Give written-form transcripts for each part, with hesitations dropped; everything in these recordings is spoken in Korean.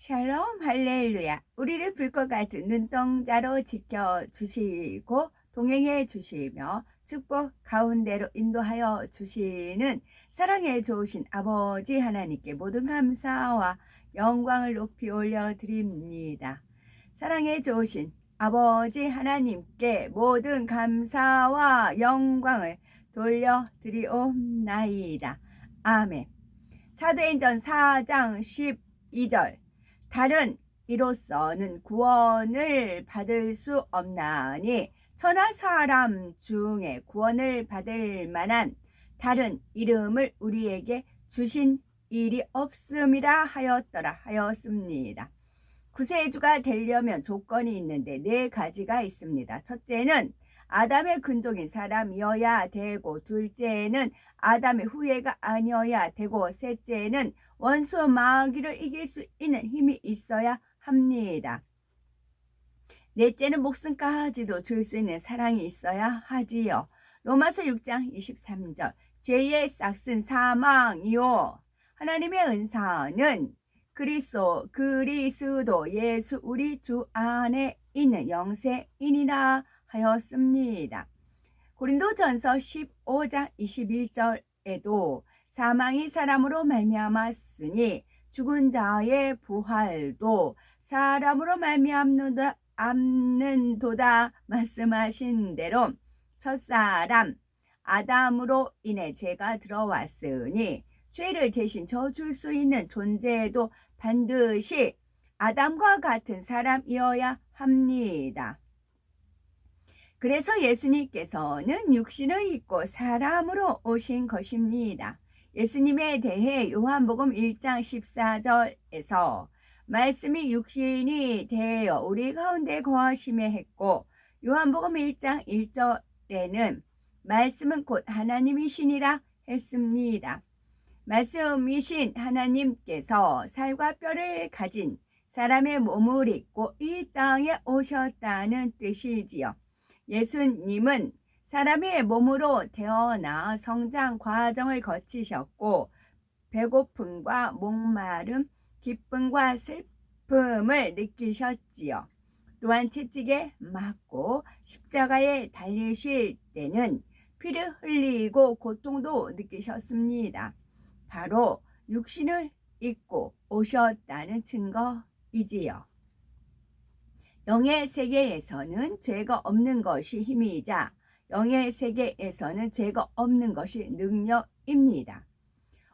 샬롬 할렐루야. 우리를 불것 같은 눈동자로 지켜주시고 동행해 주시며 축복 가운데로 인도하여 주시는 사랑에 좋으신 아버지 하나님께 모든 감사와 영광을 높이 올려드립니다. 사랑에 좋으신 아버지 하나님께 모든 감사와 영광을 돌려드리옵나이다. 아멘. 사도행전 4장 12절 다른 이로서는 구원을 받을 수 없나니 천하 사람 중에 구원을 받을 만한 다른 이름을 우리에게 주신 일이 없음이라 하였습니다. 구세주가 되려면 조건이 있는데 4가지가 있습니다. 첫째는 아담의 근종인 사람이어야 되고, 둘째는 아담의 후예가 아니어야 되고, 셋째는 원수 마귀를 이길 수 있는 힘이 있어야 합니다. 넷째는 목숨까지도 줄 수 있는 사랑이 있어야 하지요. 로마서 6장 23절 죄의 싹슨 사망이요 하나님의 은사는 그리스도 예수 우리 주 안에 있는 영생이니라 하였습니다. 고린도전서 15장 21절에도 사망이 사람으로 말미암았으니 죽은 자의 부활도 사람으로 말미암는도다 말씀하신 대로 첫사람 아담으로 인해 죄가 들어왔으니 죄를 대신 져줄 수 있는 존재도 반드시 아담과 같은 사람이어야 합니다. 그래서 예수님께서는 육신을 입고 사람으로 오신 것입니다. 예수님에 대해 요한복음 1장 14절에서 말씀이 육신이 되어 우리 가운데 거하심에 했고, 요한복음 1장 1절에는 말씀은 곧 하나님이시니라 했습니다. 말씀이신 하나님께서 살과 뼈를 가진 사람의 몸을 입고 이 땅에 오셨다는 뜻이지요. 예수님은 사람의 몸으로 태어나 성장 과정을 거치셨고, 배고픔과 목마름, 기쁨과 슬픔을 느끼셨지요. 또한 채찍에 맞고 십자가에 달리실 때는 피를 흘리고 고통도 느끼셨습니다. 바로 육신을 입고 오셨다는 증거이지요. 영의 세계에서는 죄가 없는 것이 힘이자 영의 세계에서는 죄가 없는 것이 능력입니다.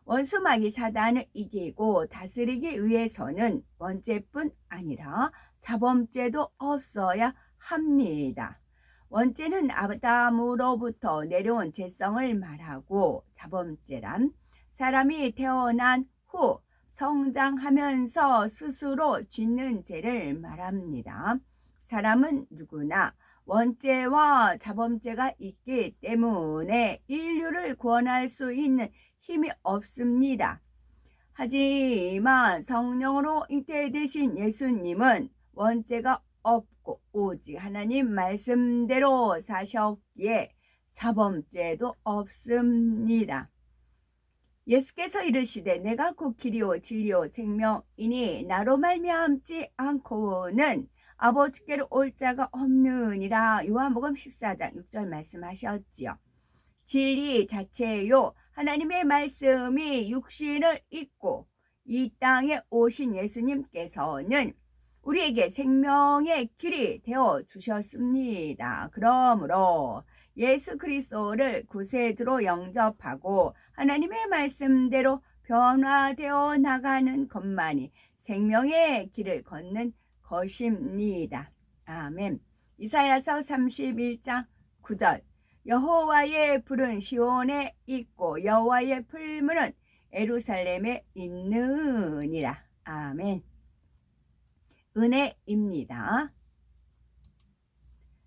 원수마귀 사단을 이기고 다스리기 위해서는 원죄뿐 아니라 자범죄도 없어야 합니다. 원죄는 아담으로부터 내려온 죄성을 말하고, 자범죄란 사람이 태어난 후 성장하면서 스스로 짓는 죄를 말합니다. 사람은 누구나 원죄와 자범죄가 있기 때문에 인류를 구원할 수 있는 힘이 없습니다. 하지만 성령으로 잉태되신 예수님은 원죄가 없고 오직 하나님 말씀대로 사셨기에 자범죄도 없습니다. 예수께서 이르시되 내가 곧 길이요 진리요 생명이니 나로 말미암지 않고는 아버지께로 올 자가 없느니라. 요한복음 14장 6절 말씀하셨지요. 진리 자체요 하나님의 말씀이 육신을 입고 이 땅에 오신 예수님께서는 우리에게 생명의 길이 되어 주셨습니다. 그러므로 예수 그리스도를 구세주로 영접하고 하나님의 말씀대로 변화되어 나가는 것만이 생명의 길을 걷는 것입니다. 아멘. 이사야서 31장 9절 여호와의 불은 시온에 있고 여호와의 풀무는 예루살렘에 있느니라. 아멘. 은혜입니다.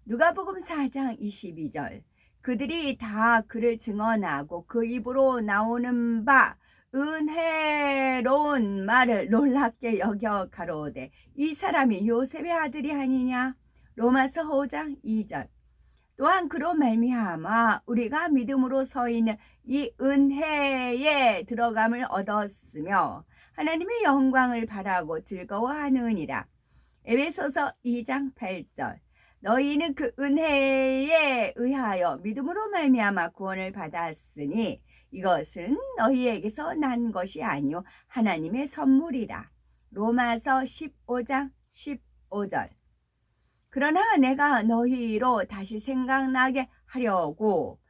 누가복음 4장 22절 그들이 다 그를 증언하고 그 입으로 나오는 바 은혜로운 말을 놀랍게 여겨 가로되 이 사람이 요셉의 아들이 아니냐. 로마서 5장 2절 또한 그로 말미암아 우리가 믿음으로 서 있는 이 은혜에 들어감을 얻었으며 하나님의 영광을 바라고 즐거워하느니라. 에베소서 2장 8절. 너희는 그 은혜에 의하여 믿음으로 말미암아 구원을 받았으니 이것은 너희에게서 난 것이 아니요 하나님의 선물이라. 로마서 15장 15절. 그러나 내가 너희로 다시 생각나게 하려고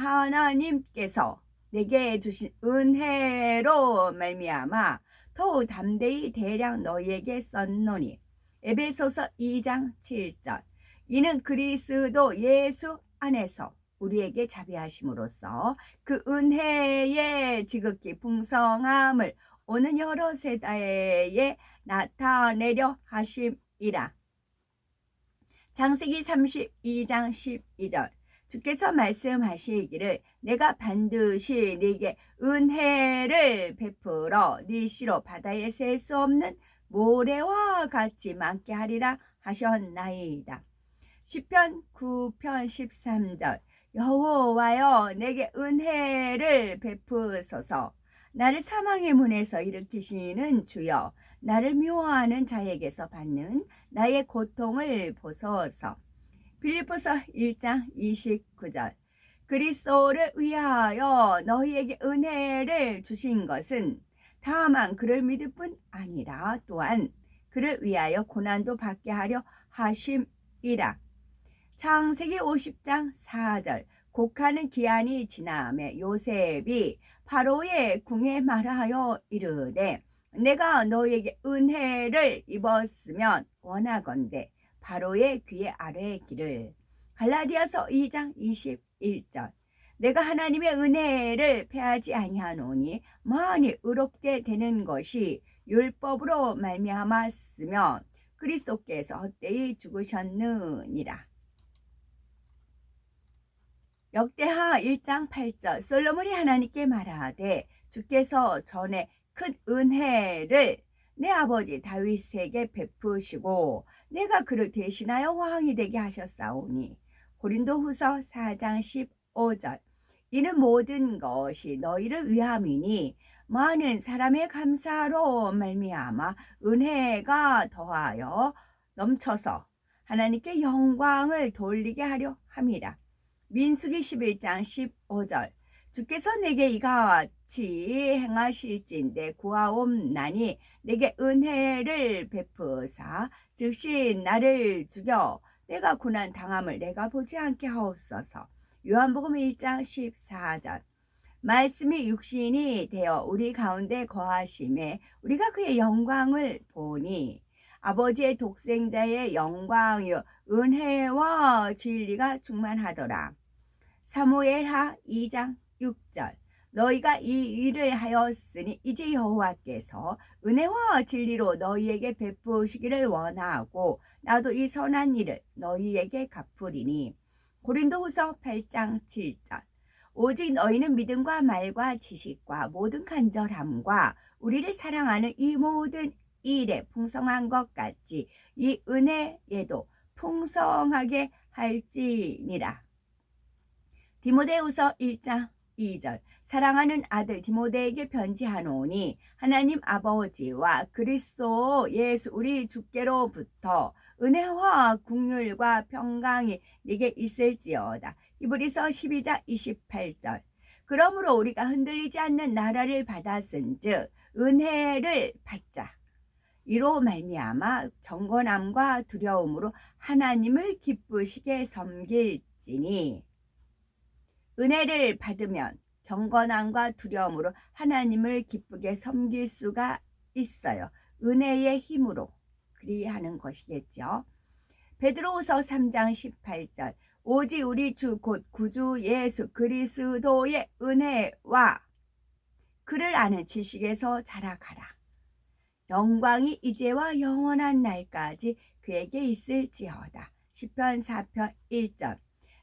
하나님께서 내게 주신 은혜로 말미암아 더욱 담대히 대량 너희에게 썼노니. 에베소서 2장 7절. 이는 그리스도 예수 안에서 우리에게 자비하심으로써 그 은혜의 지극히 풍성함을 오는 여러 세대에 나타내려 하심이라. 창세기 32장 12절. 주께서 말씀하시기를 내가 반드시 네게 은혜를 베풀어 네 시로 바다에 셀 수 없는 모래와 같이 많게 하리라 하셨나이다. 시편 9편 13절. 여호와여 내게 은혜를 베푸소서. 나를 사망의 문에서 일으키시는 주여 나를 미워하는 자에게서 받는 나의 고통을 보소서. 빌립보서 1장 29절. 그리스도를 위하여 너희에게 은혜를 주신 것은 다만 그를 믿을 뿐 아니라 또한 그를 위하여 고난도 받게 하려 하심이라. 창세기 50장 4절. 곡하는 기한이 지남에 요셉이 바로의 궁에 말하여 이르되 내가 너희에게 은혜를 입었으면 원하건대 바로의 귀에 아뢰기를. 갈라디아서 2장 21절. 내가 하나님의 은혜를 패하지 아니하노니 만일 의롭게 되는 것이 율법으로 말미암았으면 그리스도께서 헛되이 죽으셨느니라. 역대하 1장 8절. 솔로몬이 하나님께 말하되 주께서 전에 큰 은혜를 내 아버지 다윗에게 베푸시고 내가 그를 대신하여 왕이 되게 하셨사오니. 고린도후서 4장 15절. 이는 모든 것이 너희를 위함이니 많은 사람의 감사로 말미암아 은혜가 더하여 넘쳐서 하나님께 영광을 돌리게 하려 함이라. 민수기 11장 15절. 주께서 내게 이와 같이 행하실진대 구하옵나니 내게 은혜를 베푸사 즉시 나를 죽여 내가 고난 당함을 내가 보지 않게 하옵소서. 요한복음 1장 14절. 말씀이 육신이 되어 우리 가운데 거하심에 우리가 그의 영광을 보니 아버지의 독생자의 영광이요 은혜와 진리가 충만하더라. 사무엘하 2장 6절. 너희가 이 일을 하였으니 이제 여호와께서 은혜와 진리로 너희에게 베푸시기를 원하고 나도 이 선한 일을 너희에게 갚으리니. 고린도후서 8장 7절. 오직 너희는 믿음과 말과 지식과 모든 간절함과 우리를 사랑하는 이 모든 일에 풍성한 것 같이 이 은혜에도 풍성하게 할지니라. 디모데후서 1장 2절. 사랑하는 아들 디모데에게 편지하노니 하나님 아버지와 그리스도 예수 우리 주께로부터 은혜와 긍휼과 평강이 네게 있을지어다. 히브리서 12장 28절. 그러므로 우리가 흔들리지 않는 나라를 받았은즉 은혜를 받자. 이로 말미암아 경건함과 두려움으로 하나님을 기쁘시게 섬길지니. 은혜를 받으면 경건함과 두려움으로 하나님을 기쁘게 섬길 수가 있어요. 은혜의 힘으로 그리하는 것이겠죠. 베드로후서 3장 18절. 오직 우리 주 곧 구주 예수 그리스도의 은혜와 그를 아는 지식에서 자라가라. 영광이 이제와 영원한 날까지 그에게 있을지어다. 시편 4편 1절.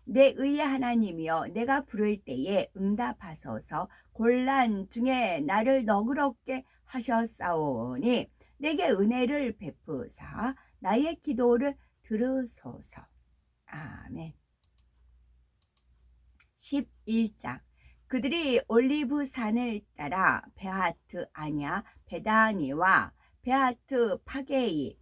내 의의 하나님이여 내가 부를 때에 응답하소서. 곤란 중에 나를 너그럽게 하셨사오니 내게 은혜를 베푸사 나의 기도를 들으소서. 아멘. 11장. 그들이 올리브 산을 따라 베하트 아냐 베다니와 베하트 파게이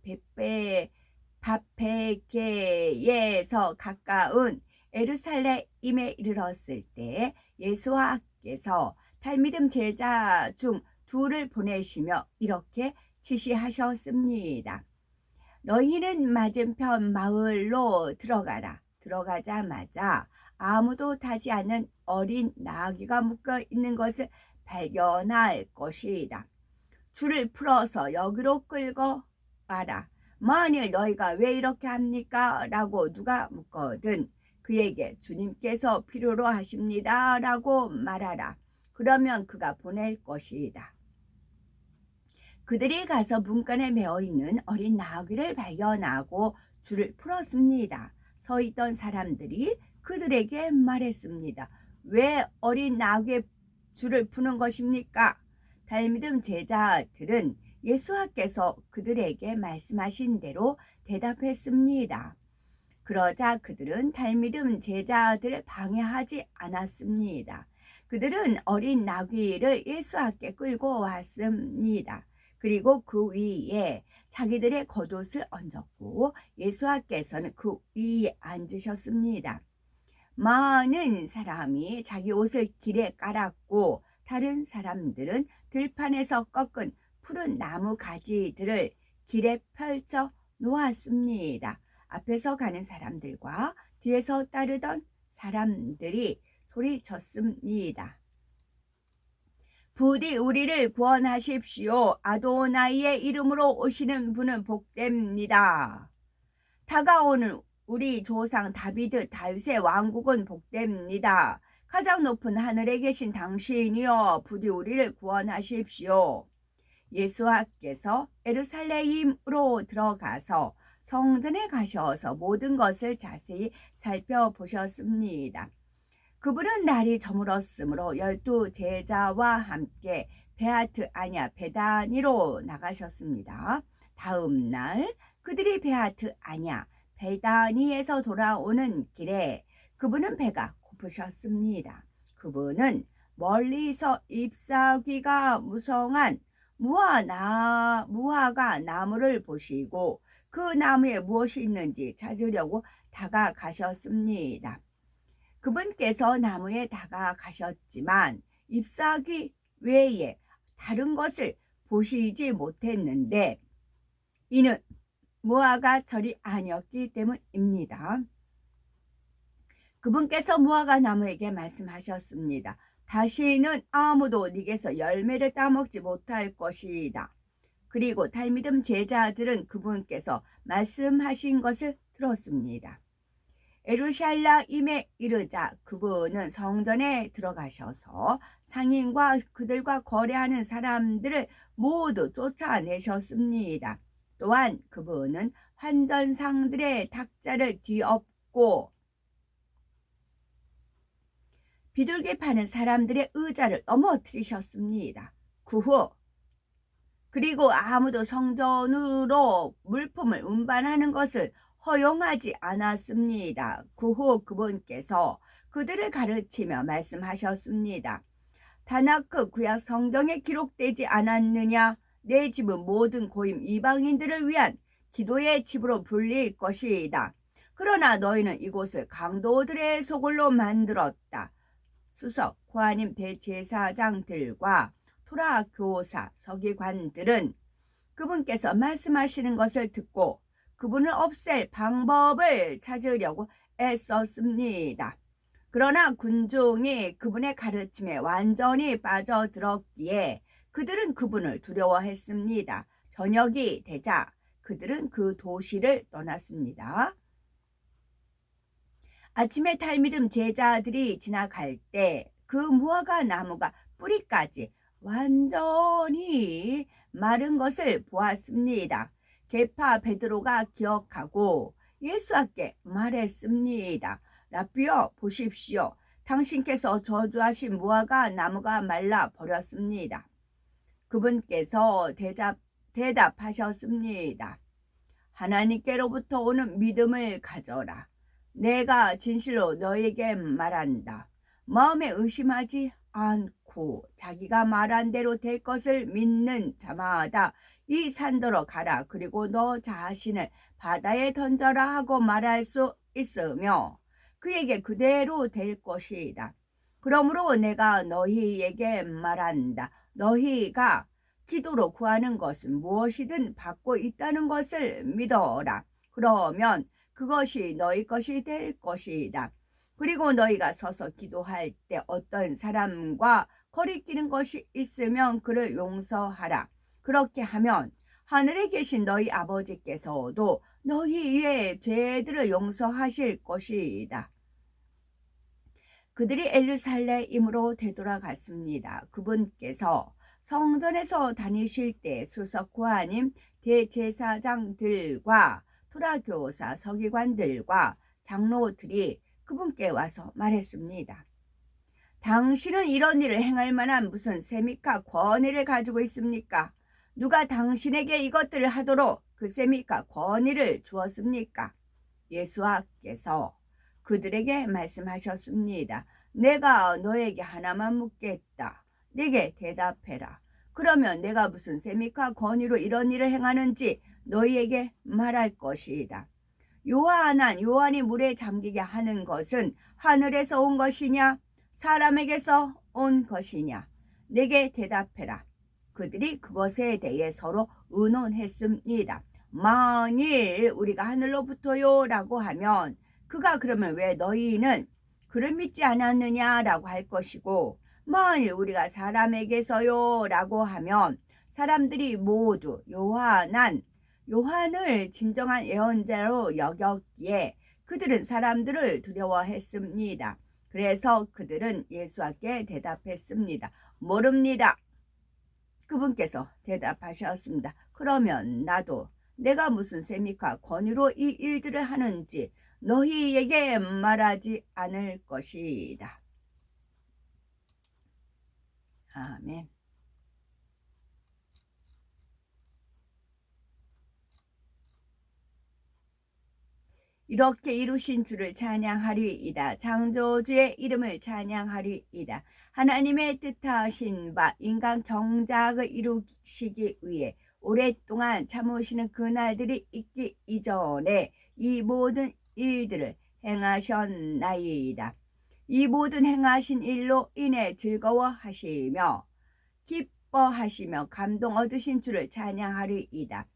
바페게에서 가까운 에루살렘에 이르렀을 때 예수와께서 talmidim 제자 중 둘을 보내시며 이렇게 지시하셨습니다. 너희는 맞은편 마을로 들어가라. 들어가자마자 아무도 타지 않은 어린 나귀가 묶여 있는 것을 발견할 것이다. 줄을 풀어서 여기로 끌고 와라. 만일 너희가 왜 이렇게 합니까? 라고 누가 묻거든 그에게 주님께서 필요로 하십니다. 라고 말하라. 그러면 그가 보낼 것이다. 그들이 가서 문간에 메어 있는 어린 나귀를 발견하고 줄을 풀었습니다. 서 있던 사람들이 그들에게 말했습니다. 왜 어린 나귀의 줄을 푸는 것입니까? 달미듬 제자들은 예수와께서 그들에게 말씀하신 대로 대답했습니다. 그러자 그들은 달미듬 제자들을 방해하지 않았습니다. 그들은 어린 나귀를 예수와께 끌고 왔습니다. 그리고 그 위에 자기들의 겉옷을 얹었고 예수와께서는 그 위에 앉으셨습니다. 많은 사람이 자기 옷을 길에 깔았고 다른 사람들은 들판에서 꺾은 푸른 나무 가지들을 길에 펼쳐 놓았습니다. 앞에서 가는 사람들과 뒤에서 따르던 사람들이 소리쳤습니다. 부디 우리를 구원하십시오. 아도나이의 이름으로 오시는 분은 복됩니다. 다가오는 우리 조상 다윗의 왕국은 복됩니다. 가장 높은 하늘에 계신 당신이여 부디 우리를 구원하십시오. 예수와께서 에루살렘으로 들어가서 성전에 가셔서 모든 것을 자세히 살펴보셨습니다. 그분은 날이 저물었으므로 12 제자와 함께 베하트 아냐 베다니로 나가셨습니다. 다음 날 그들이 베하트 아냐 베다니에서 돌아오는 길에 그분은 배가 고프셨습니다. 그분은 멀리서 잎사귀가 무성한 무화과 나무를 보시고 그 나무에 무엇이 있는지 찾으려고 다가가셨습니다. 그분께서 나무에 다가가셨지만 잎사귀 외에 다른 것을 보시지 못했는데 이는 무화과 절이 아니었기 때문입니다. 그분께서 무화과 나무에게 말씀하셨습니다. 다시는 아무도 네게서 열매를 따먹지 못할 것이다. 그리고 달미듬 제자들은 그분께서 말씀하신 것을 들었습니다. 에루샬라임에 이르자 그분은 성전에 들어가셔서 상인과 그들과 거래하는 사람들을 모두 쫓아내셨습니다. 또한 그분은 환전상들의 탁자를 뒤엎고 비둘기 파는 사람들의 의자를 넘어뜨리셨습니다. 그리고 아무도 성전으로 물품을 운반하는 것을 허용하지 않았습니다. 그 후 그분께서 그들을 가르치며 말씀하셨습니다. 다나크 구약 성경에 기록되지 않았느냐? 내 집은 모든 고임 이방인들을 위한 기도의 집으로 불릴 것이다. 그러나 너희는 이곳을 강도들의 소굴로 만들었다. 수석, 고하님 대제사장들과 토라 교사, 서기관들은 그분께서 말씀하시는 것을 듣고 그분을 없앨 방법을 찾으려고 애썼습니다. 그러나 군중이 그분의 가르침에 완전히 빠져들었기에 그들은 그분을 두려워했습니다. 저녁이 되자 그들은 그 도시를 떠났습니다. 아침에 달미듬 제자들이 지나갈 때 그 무화과 나무가 뿌리까지 완전히 마른 것을 보았습니다. 계파 베드로가 기억하고 예수께 말했습니다. 라삐여 보십시오. 당신께서 저주하신 무화과 나무가 말라 버렸습니다. 그분께서 대답하셨습니다. 하나님께로부터 오는 믿음을 가져라. 내가 진실로 너에게 말한다. 마음에 의심하지 않고 자기가 말한 대로 될 것을 믿는 자마다 이 산더러 가라 그리고 너 자신을 바다에 던져라 하고 말할 수 있으며 그에게 그대로 될 것이다. 그러므로 내가 너희에게 말한다. 너희가 기도로 구하는 것은 무엇이든 받고 있다는 것을 믿어라. 그러면 그것이 너희 것이 될 것이다. 그리고 너희가 서서 기도할 때 어떤 사람과 거리끼는 것이 있으면 그를 용서하라. 그렇게 하면 하늘에 계신 너희 아버지께서도 너희의 죄들을 용서하실 것이다. 그들이 엘루살렘으로 되돌아갔습니다. 그분께서 성전에서 다니실 때 수석 고하님 대제사장들과 토라교사 서기관들과 장로들이 그분께 와서 말했습니다. 당신은 이런 일을 행할 만한 무슨 셈이까 권위를 가지고 있습니까? 누가 당신에게 이것들을 하도록 그 셈이까 권위를 주었습니까? 예수께서 그들에게 말씀하셨습니다. 내가 너에게 하나만 묻겠다. 내게 대답해라. 그러면 내가 무슨 셈이까 권위로 이런 일을 행하는지 너희에게 말할 것이다. 요한이 물에 잠기게 하는 것은 하늘에서 온 것이냐 사람에게서 온 것이냐 내게 대답해라. 그들이 그것에 대해 서로 의논했습니다. 만일 우리가 하늘로부터요 라고 하면 그가 그러면 왜 너희는 그를 믿지 않았느냐라고 할 것이고 만일 우리가 사람에게서요 라고 하면 사람들이 모두 요한을 진정한 예언자로 여겼기에 그들은 사람들을 두려워했습니다. 그래서 그들은 예수께 대답했습니다. 모릅니다. 그분께서 대답하셨습니다. 그러면 나도 내가 무슨 셈이까 권위로 이 일들을 하는지 너희에게 말하지 않을 것이다. 아멘. 이렇게 이루신 주를 찬양하리이다. 창조주의 이름을 찬양하리이다. 하나님의 뜻하신 바 인간 경작을 이루시기 위해 오랫동안 참으시는 그날들이 있기 이전에 이 모든 일들을 행하셨나이다. 이 모든 행하신 일로 인해 즐거워하시며 기뻐하시며 감동 얻으신 주를 찬양하리이다.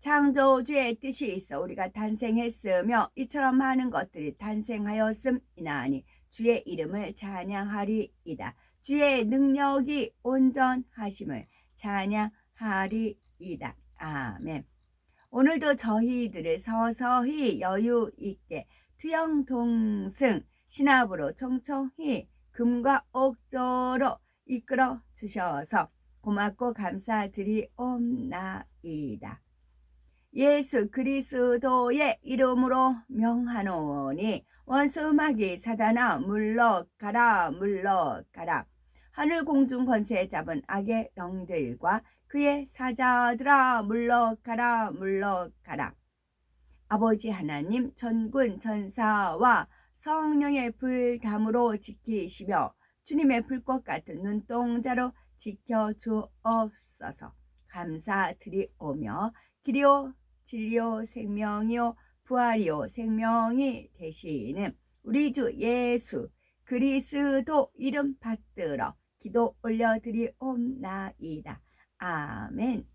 창조주의 뜻이 있어 우리가 탄생했으며 이처럼 많은 것들이 탄생하였음이나니 주의 이름을 찬양하리이다. 주의 능력이 온전하심을 찬양하리이다. 아멘. 오늘도 저희들을 서서히 여유 있게 투영동승 신압으로 총총히 금과 옥조로 이끌어 주셔서 고맙고 감사드리옵나이다. 예수 그리스도의 이름으로 명하노니 원수마귀 사단아 물러가라 물러가라. 하늘 공중 권세 잡은 악의 영들과 그의 사자들아 물러가라 물러가라. 아버지 하나님 천군 천사와 성령의 불담으로 지키시며 주님의 불꽃 같은 눈동자로 지켜주옵소서. 감사드리오며 길이요 진리요 생명이요 부활이요 생명이 되시는 우리 주 예수 그리스도 이름 받들어 기도 올려드리옵나이다. 아멘.